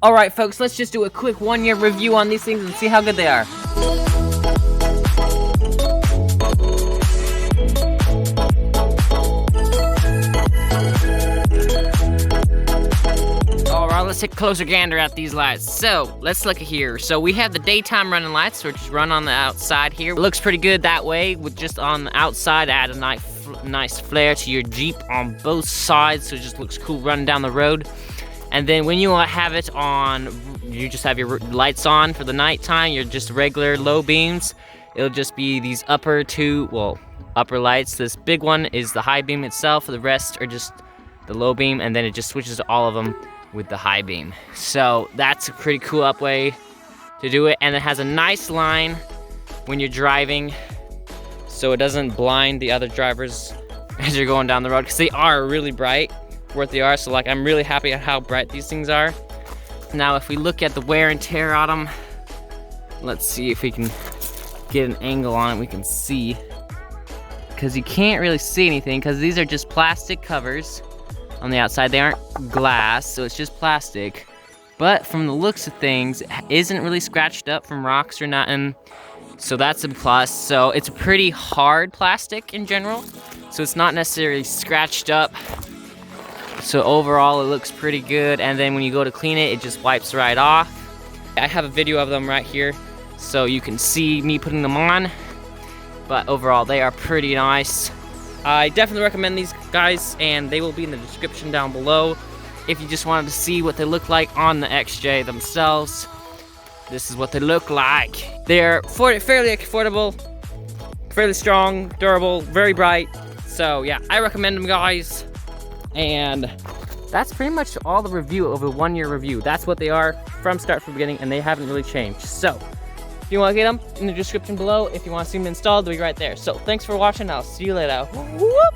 Alright folks, let's just do a quick 1-year review on these things and see how good they are. Alright, let's take a closer gander at these lights. So, let's look at here. So we have the daytime running lights, which run on the outside here. It looks pretty good that way, with just on the outside, add a nice flare to your Jeep on both sides, so it just looks cool running down the road. And then when you have it on, you just have your lights on for the nighttime, you're just regular low beams. It'll just be these upper lights. This big one is the high beam itself, the rest are just the low beam, and then it just switches to all of them with the high beam. So that's a pretty cool up way to do it, and it has a nice line when you're driving, so it doesn't blind the other drivers as you're going down the road, because they are really bright for what they are. So like, I'm really happy at how bright these things are. Now if we look at the wear and tear on them, let's see if we can get an angle on it, we can see, because you can't really see anything because these are just plastic covers on the outside. They aren't glass, so it's just plastic, but from the looks of things, it isn't really scratched up from rocks or nothing, so that's a plus. So it's a pretty hard plastic in general, so it's not necessarily scratched up. So overall, it looks pretty good, and then when you go to clean it, it just wipes right off. I have a video of them right here, so you can see me putting them on, but overall, they are pretty nice. I definitely recommend these guys, and they will be in the description down below. If you just wanted to see what they look like on the XJ themselves, this is what they look like. They're fairly affordable, fairly strong, durable, very bright. So yeah, I recommend them, guys. And that's pretty much all the review of a 1-year review. That's what they are from start to beginning, and they haven't really changed. So if you want to get them, in the description below. If you want to see them installed, they'll be right there. So thanks for watching. I'll see you later. Whoop.